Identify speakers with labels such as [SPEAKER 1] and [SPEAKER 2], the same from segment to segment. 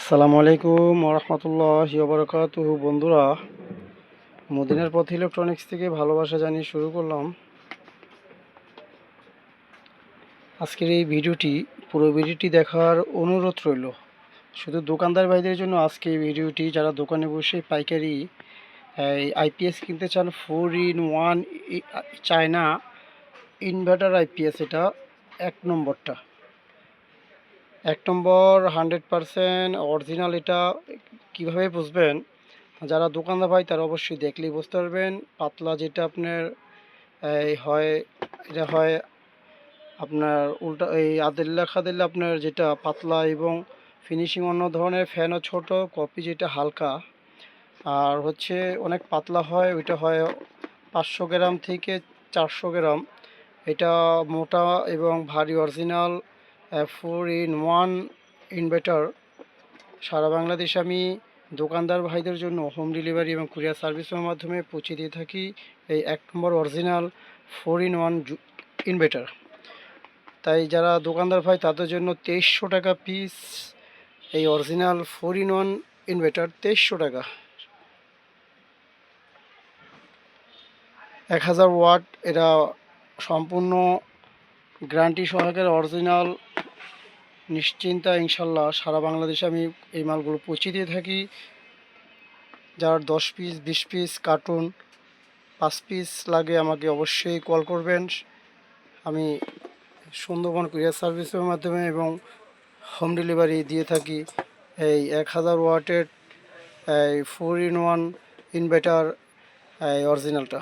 [SPEAKER 1] আসসালামু আলাইকুম ওরহমতুল্লাহি ওয়াবারাকাতুহু। বন্ধুরা, মদিনার পথ ইলেকট্রনিক্স থেকে ভালোবাসা জানিয়ে শুরু করলাম আজকের এই ভিডিওটি। পুরো ভিডিওটি দেখার অনুরোধ রইল। শুধু দোকানদার ভাইদের জন্য আজকে এই ভিডিওটি, যারা দোকানে বসে পাইকারি এই আইপিএস কিনতে চান। 4-in-1 চায়না ইনভার্টার আইপিএস, এটা এক নম্বরটা, 100% অরিজিনাল। এটা কিভাবে বুঝবেন? যারা দোকানদার ভাই তারা অবশ্যই দেখলেই বুঝতে পারবেন। পাতলা যেটা আপনার এটা হয় আপনার উল্টা, এই আদেল্লা খাদেল্লা আপনার যেটা পাতলা, এবং ফিনিশিং অন্য ধরনের, ফ্যানও ছোট, কপি যেটা হালকা, আর হচ্ছে অনেক পাতলা হয়, ওইটা হয় 500 গ্রাম থেকে 400 গ্রাম। এটা মোটা এবং ভারী অরিজিনাল 4-in-1 ইনভার্টার। সারা বাংলাদেশে আমি দোকানদার ভাইদের জন্য হোম ডেলিভারি এবং কুরিয়ার সার্ভিসের মাধ্যমে পৌঁছে দিয়ে থাকি এই 1 নম্বর অরিজিনাল 4-in-1 ইনভার্টার। তাই যারা দোকানদার ভাই তাদের জন্য 2300 টাকা পিস এই অরিজিনাল 4-in-1 ইনভার্টার। 2300 টাকা, 1000 ওয়াট। এটা সম্পূর্ণ গ্যারান্টি সহকারে অরিজিনাল, নিশ্চিন্তা ইনশাল্লাহ সারা বাংলাদেশে আমি এই মালগুলো পৌঁছে দিয়ে থাকি। যার 10 পিস 20 পিস কার্টুন 5 পিস লাগে আমাকে অবশ্যই কল করবেন। আমি সুন্দরবন কুরিয়ার সার্ভিসের মাধ্যমে এবং হোম ডেলিভারি দিয়ে থাকি এই 1000 ওয়াটের এই 4-in-1 ইনভার্টার এই অরিজিনালটা।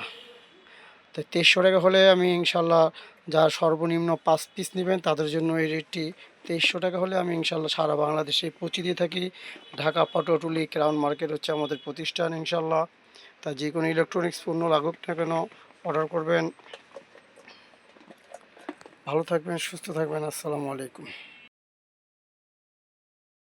[SPEAKER 1] তো 2300 টাকা হলে আমি ইনশাল্লাহ, যারা সর্বনিম্ন 5 পিস নেবেন তাদের জন্য এই রেটটি 2300 টাকা হলে আমি ইনশাল্লাহ সারা বাংলাদেশে পৌঁছে দিয়ে থাকি। ঢাকা পটুয়াটুলি ক্রাউন মার্কেট হচ্ছে আমাদের প্রতিষ্ঠান ইনশাল্লাহ। তা যে কোনো ইলেকট্রনিক্স পণ্য লাগুক না কেন অর্ডার করবেন। ভালো থাকবেন, সুস্থ থাকবেন। আসসালামু আলাইকুম।